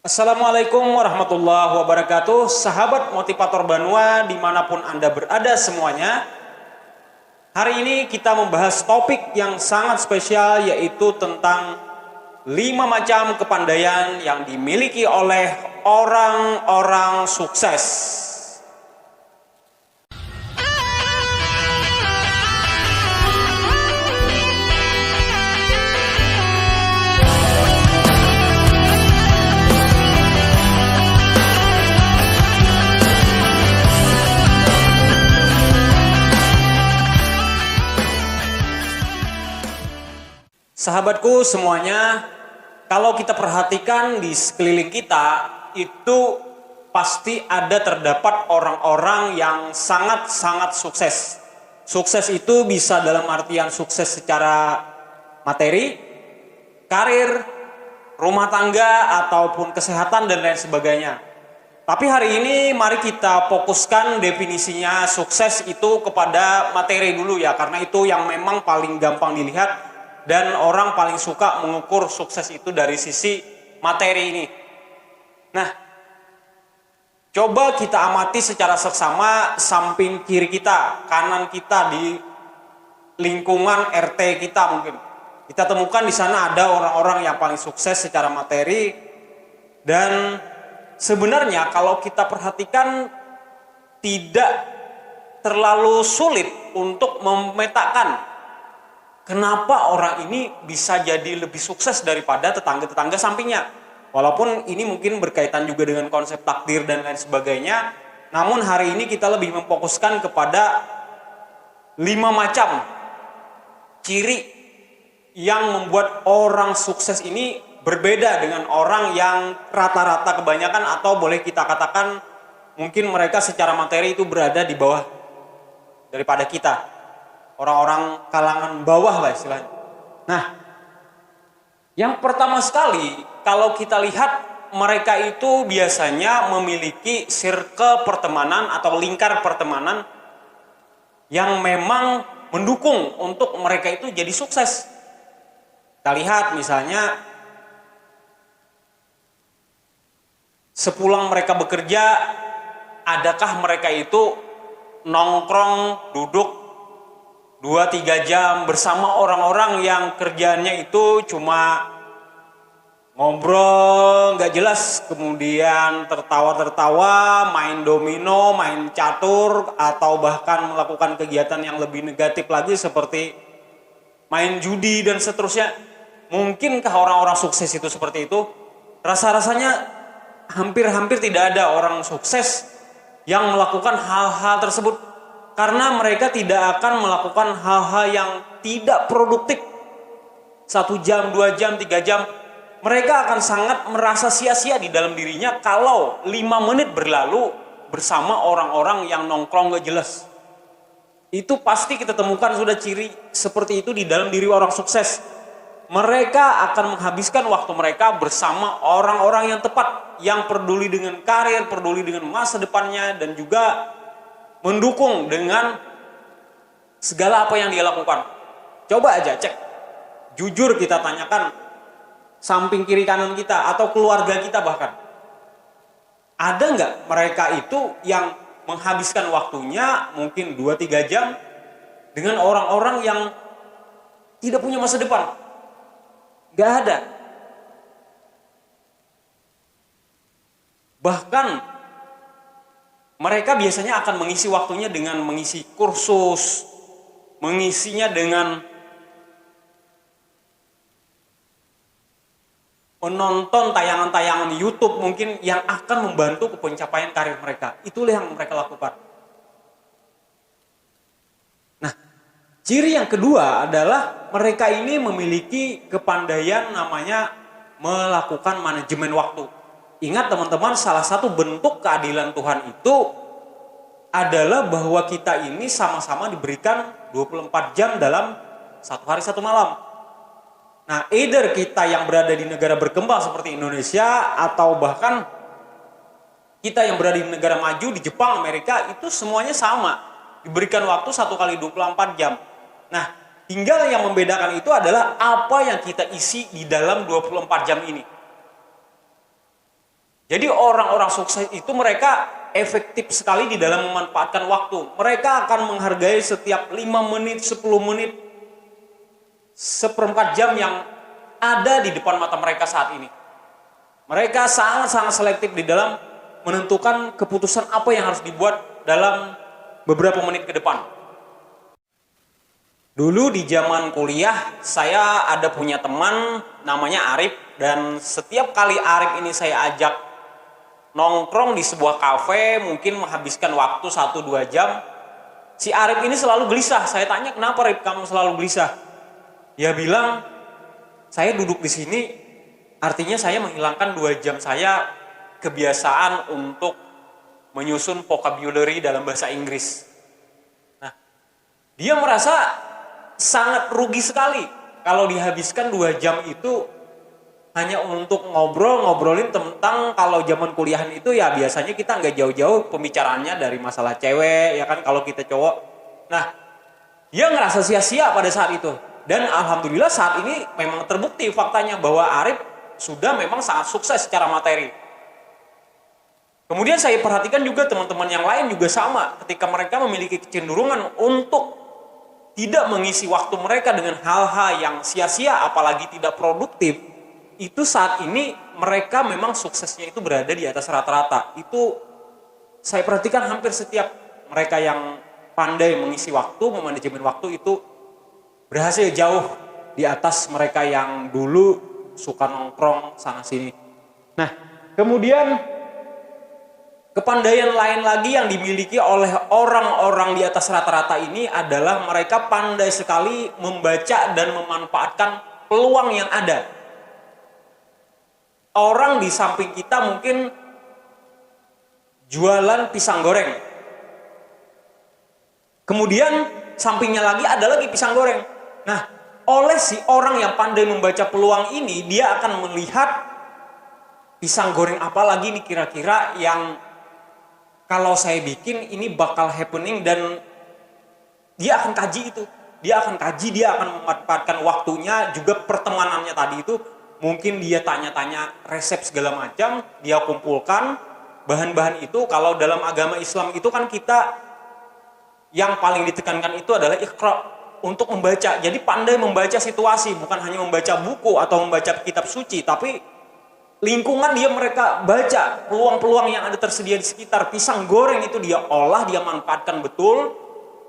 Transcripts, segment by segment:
Assalamualaikum warahmatullahi wabarakatuh. Sahabat motivator Banua dimanapun Anda berada semuanya. Hari ini kita membahas topik yang sangat spesial, yaitu tentang 5 macam kepandaian yang dimiliki oleh orang-orang sukses. Sahabatku semuanya, kalau kita perhatikan di sekeliling kita, itu pasti terdapat orang-orang yang sangat-sangat sukses. Sukses itu bisa dalam artian sukses secara materi, karir, rumah tangga, ataupun kesehatan dan lain sebagainya. Tapi hari ini mari kita fokuskan definisinya sukses itu kepada materi dulu ya, karena itu yang memang paling gampang dilihat. Dan orang paling suka mengukur sukses itu dari sisi materi ini. Nah, coba kita amati secara seksama samping kiri kita, kanan kita di lingkungan RT kita mungkin. Kita temukan di sana ada orang-orang yang paling sukses secara materi. Dan sebenarnya kalau kita perhatikan tidak terlalu sulit untuk memetakan kenapa orang ini bisa jadi lebih sukses daripada tetangga-tetangga sampingnya. Walaupun ini mungkin berkaitan juga dengan konsep takdir dan lain sebagainya. Namun hari ini kita lebih memfokuskan kepada 5 macam ciri yang membuat orang sukses ini berbeda dengan orang yang rata-rata kebanyakan, atau boleh kita katakan mungkin mereka secara materi itu berada di bawah daripada kita. Orang-orang kalangan bawah lah istilahnya. Nah, yang pertama sekali kalau kita lihat, mereka itu biasanya memiliki circle pertemanan atau lingkar pertemanan yang memang mendukung untuk mereka itu jadi sukses. Kita lihat misalnya sepulang mereka bekerja, adakah mereka itu nongkrong, duduk 2-3 jam bersama orang-orang yang kerjaannya itu cuma ngobrol gak jelas, kemudian tertawa-tertawa, main domino, main catur, atau bahkan melakukan kegiatan yang lebih negatif lagi seperti main judi dan seterusnya. Mungkinkah orang-orang sukses itu seperti itu? Rasa-rasanya hampir-hampir tidak ada orang sukses yang melakukan hal-hal tersebut. Karena mereka tidak akan melakukan hal-hal yang tidak produktif. 1 jam, 2 jam, 3 jam. Mereka akan sangat merasa sia-sia di dalam dirinya kalau 5 menit berlalu bersama orang-orang yang nongkrong gak jelas. Itu pasti kita temukan sudah ciri seperti itu di dalam diri orang sukses. Mereka akan menghabiskan waktu mereka bersama orang-orang yang tepat, yang peduli dengan karir, peduli dengan masa depannya, dan juga mendukung dengan segala apa yang dia lakukan. Coba aja cek, jujur kita tanyakan samping kiri kanan kita atau keluarga kita bahkan. Ada nggak mereka itu yang menghabiskan waktunya mungkin 2-3 jam dengan orang-orang yang tidak punya masa depan? Nggak ada. Bahkan mereka biasanya akan mengisi waktunya dengan mengisi kursus, mengisinya dengan menonton tayangan-tayangan YouTube mungkin yang akan membantu ke pencapaian karir mereka. Itulah yang mereka lakukan. Nah, ciri yang kedua adalah mereka ini memiliki kepandaian namanya melakukan manajemen waktu. Ingat teman-teman, salah satu bentuk keadilan Tuhan itu adalah bahwa kita ini sama-sama diberikan 24 jam dalam 1 hari 1 malam. Nah, either kita yang berada di negara berkembang seperti Indonesia, atau bahkan kita yang berada di negara maju di Jepang, Amerika, itu semuanya sama. Diberikan waktu 1 kali 24 jam. Nah, tinggal yang membedakan itu adalah apa yang kita isi di dalam 24 jam ini. Jadi orang-orang sukses itu mereka efektif sekali di dalam memanfaatkan waktu. Mereka akan menghargai setiap 5 menit, 10 menit, seperempat jam yang ada di depan mata mereka saat ini. Mereka sangat-sangat selektif di dalam menentukan keputusan apa yang harus dibuat dalam beberapa menit ke depan. Dulu di zaman kuliah, saya ada punya teman namanya Arif, dan setiap kali Arif ini saya ajak nongkrong di sebuah kafe, mungkin menghabiskan waktu 1-2 jam, si Arif ini selalu gelisah. Saya tanya, kenapa Arif kamu selalu gelisah? Dia bilang, saya duduk di sini, artinya saya menghilangkan 2 jam saya kebiasaan untuk menyusun vocabulary dalam bahasa Inggris. Nah, dia merasa sangat rugi sekali kalau dihabiskan 2 jam itu hanya untuk ngobrolin tentang, kalau zaman kuliahan itu ya biasanya kita nggak jauh-jauh pembicaraannya dari masalah cewek, ya kan, kalau kita cowok. Nah, dia ngerasa sia-sia pada saat itu. Dan alhamdulillah saat ini memang terbukti faktanya bahwa Arif sudah memang sangat sukses secara materi. Kemudian saya perhatikan juga teman-teman yang lain juga sama, ketika mereka memiliki kecenderungan untuk tidak mengisi waktu mereka dengan hal-hal yang sia-sia, apalagi tidak produktif, itu saat ini mereka memang suksesnya itu berada di atas rata-rata. Itu saya perhatikan hampir setiap mereka yang pandai mengisi waktu, memanajemen waktu, itu berhasil jauh di atas mereka yang dulu suka nongkrong sana sini. Nah, kemudian kepandaian lain lagi yang dimiliki oleh orang-orang di atas rata-rata ini adalah mereka pandai sekali membaca dan memanfaatkan peluang yang ada. Orang di samping kita mungkin jualan pisang goreng. Kemudian sampingnya lagi ada lagi pisang goreng. Nah, oleh si orang yang pandai membaca peluang ini, dia akan melihat pisang goreng apa lagi nih kira-kira yang kalau saya bikin ini bakal happening, dan dia akan kaji itu. Dia akan kaji, dia akan memanfaatkan waktunya, juga pertemanannya tadi itu. Mungkin dia tanya-tanya resep segala macam, dia kumpulkan bahan-bahan itu. Kalau dalam agama Islam itu kan kita yang paling ditekankan itu adalah iqra, untuk membaca. Jadi pandai membaca situasi, bukan hanya membaca buku atau membaca kitab suci, tapi lingkungan dia mereka baca, peluang-peluang yang ada tersedia di sekitar. Pisang goreng itu dia olah, dia manfaatkan betul.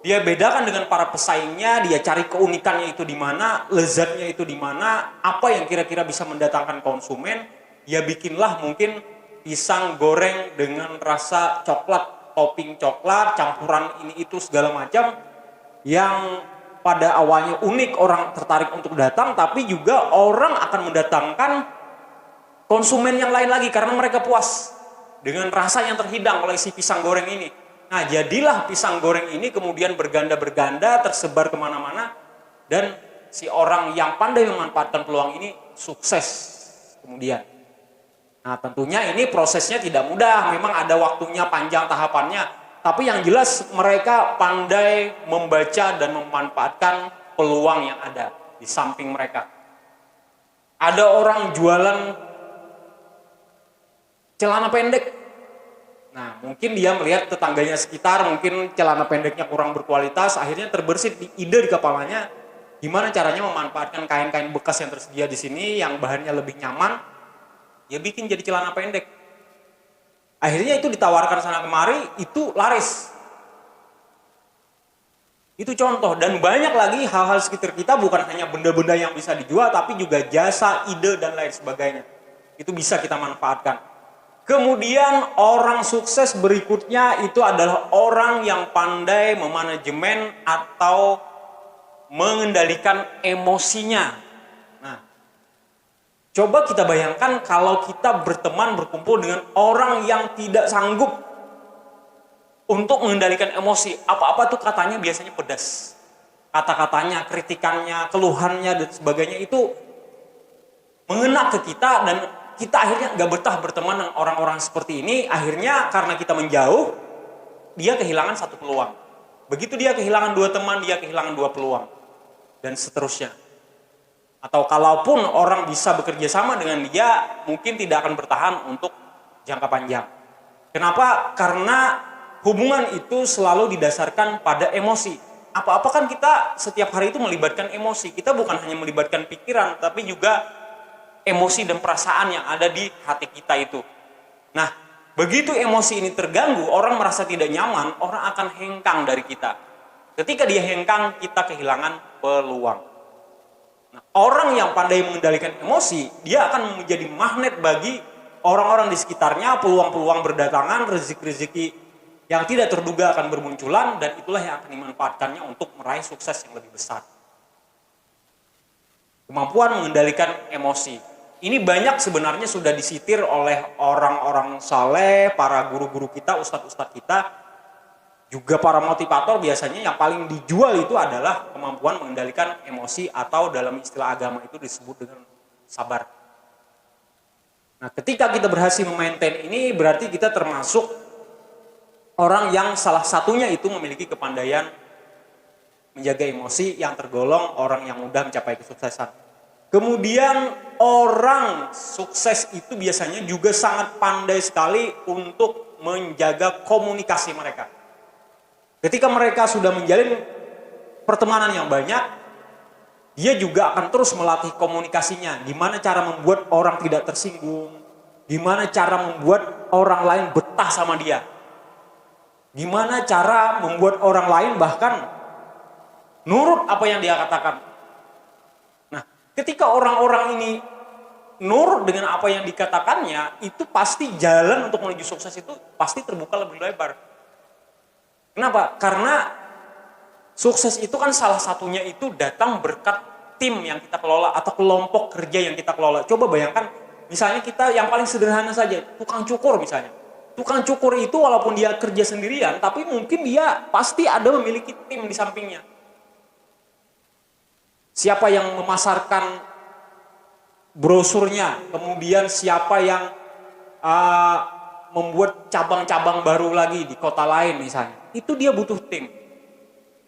Dia bedakan dengan para pesaingnya, dia cari keunikannya itu di mana, lezatnya itu di mana, apa yang kira-kira bisa mendatangkan konsumen. Dia bikinlah mungkin pisang goreng dengan rasa coklat, topping coklat, campuran ini itu segala macam, yang pada awalnya unik, orang tertarik untuk datang, tapi juga orang akan mendatangkan konsumen yang lain lagi karena mereka puas dengan rasa yang terhidang oleh si pisang goreng ini. Nah, jadilah pisang goreng ini kemudian berganda-berganda, tersebar kemana-mana, dan si orang yang pandai memanfaatkan peluang ini sukses kemudian. Nah, tentunya ini prosesnya tidak mudah, memang ada waktunya panjang tahapannya, tapi yang jelas mereka pandai membaca dan memanfaatkan peluang yang ada di samping mereka. Ada orang jualan celana pendek. Nah, mungkin dia melihat tetangganya sekitar, mungkin celana pendeknya kurang berkualitas, akhirnya terbersit ide di kepalanya, gimana caranya memanfaatkan kain-kain bekas yang tersedia di sini, yang bahannya lebih nyaman, dia bikin jadi celana pendek. Akhirnya itu ditawarkan sana kemari, itu laris. Itu contoh, dan banyak lagi hal-hal sekitar kita, bukan hanya benda-benda yang bisa dijual, tapi juga jasa, ide, dan lain sebagainya. Itu bisa kita manfaatkan. Kemudian orang sukses berikutnya itu adalah orang yang pandai memanajemen atau mengendalikan emosinya. Nah, coba kita bayangkan kalau kita berteman, berkumpul dengan orang yang tidak sanggup untuk mengendalikan emosi. Apa-apa tuh katanya biasanya pedas. Kata-katanya, kritikannya, keluhannya, dan sebagainya itu mengena ke kita, dan kita akhirnya nggak betah berteman dengan orang-orang seperti ini. Akhirnya karena kita menjauh, dia kehilangan satu peluang. Begitu dia kehilangan 2 teman, dia kehilangan 2 peluang. Dan seterusnya. Atau kalaupun orang bisa bekerja sama dengan dia, mungkin tidak akan bertahan untuk jangka panjang. Kenapa? Karena hubungan itu selalu didasarkan pada emosi. Apa-apa kan kita setiap hari itu melibatkan emosi. Kita bukan hanya melibatkan pikiran, tapi juga emosi dan perasaan yang ada di hati kita itu. Nah, begitu emosi ini terganggu, orang merasa tidak nyaman, orang akan hengkang dari kita. Ketika dia hengkang, kita kehilangan peluang. Nah, orang yang pandai mengendalikan emosi, dia akan menjadi magnet bagi orang-orang di sekitarnya, peluang-peluang berdatangan, rezeki-rezeki yang tidak terduga akan bermunculan, dan itulah yang akan dimanfaatkannya untuk meraih sukses yang lebih besar. Kemampuan mengendalikan emosi. Ini banyak sebenarnya sudah disitir oleh orang-orang saleh, para guru-guru kita, ustadz-ustadz kita, juga para motivator. Biasanya yang paling dijual itu adalah kemampuan mengendalikan emosi, atau dalam istilah agama itu disebut dengan sabar. Nah, ketika kita berhasil memaintain ini, berarti kita termasuk orang yang salah satunya itu memiliki kepandaian menjaga emosi, yang tergolong orang yang mudah mencapai kesuksesan. Kemudian orang sukses itu biasanya juga sangat pandai sekali untuk menjaga komunikasi mereka. Ketika mereka sudah menjalin pertemanan yang banyak, dia juga akan terus melatih komunikasinya. Gimana cara membuat orang tidak tersinggung, gimana cara membuat orang lain betah sama dia. Gimana cara membuat orang lain bahkan nurut apa yang dia katakan. Nah, ketika orang-orang ini nurut dengan apa yang dikatakannya, itu pasti jalan untuk menuju sukses itu pasti terbuka lebih lebar. Kenapa? Karena sukses itu kan salah satunya itu datang berkat tim yang kita kelola atau kelompok kerja yang kita kelola. Coba bayangkan, misalnya kita yang paling sederhana saja, tukang cukur misalnya. Tukang cukur itu walaupun dia kerja sendirian, tapi mungkin dia pasti ada memiliki tim di sampingnya. Siapa yang memasarkan brosurnya, kemudian siapa yang membuat cabang-cabang baru lagi di kota lain misalnya. Itu dia butuh tim.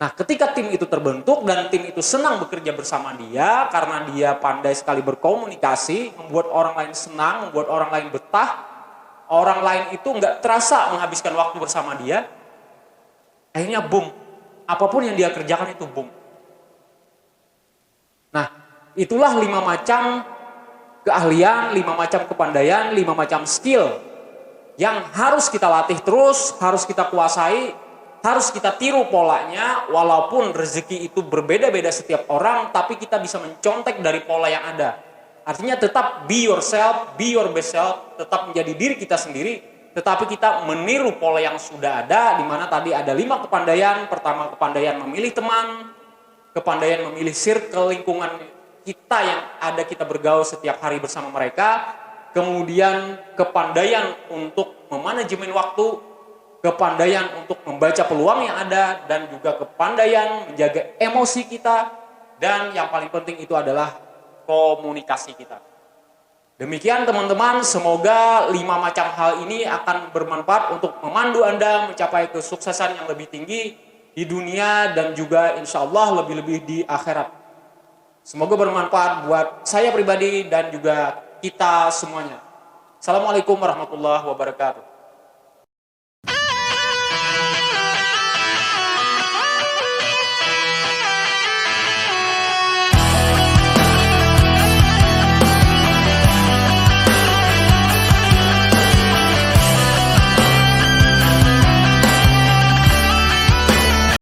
Nah, ketika tim itu terbentuk dan tim itu senang bekerja bersama dia, karena dia pandai sekali berkomunikasi, membuat orang lain senang, membuat orang lain betah, orang lain itu nggak terasa menghabiskan waktu bersama dia, akhirnya boom. Apapun yang dia kerjakan itu boom. Nah, itulah 5 macam keahlian, 5 macam kepandaian, 5 macam skill yang harus kita latih terus, harus kita kuasai, harus kita tiru polanya. Walaupun rezeki itu berbeda-beda setiap orang, tapi kita bisa mencontek dari pola yang ada. Artinya tetap be yourself, be your best self, tetap menjadi diri kita sendiri, tetapi kita meniru pola yang sudah ada, di mana tadi ada 5 kepandaian. Pertama, kepandaian memilih teman, kepandaian memilih circle lingkungan kita yang ada kita bergaul setiap hari bersama mereka, kemudian kepandaian untuk memanajemen waktu, kepandaian untuk membaca peluang yang ada, dan juga kepandaian menjaga emosi kita, dan yang paling penting itu adalah komunikasi kita. Demikian teman-teman, semoga 5 macam hal ini akan bermanfaat untuk memandu Anda mencapai kesuksesan yang lebih tinggi di dunia dan juga insya Allah lebih-lebih di akhirat. Semoga bermanfaat buat saya pribadi dan juga kita semuanya. Assalamualaikum warahmatullahi wabarakatuh.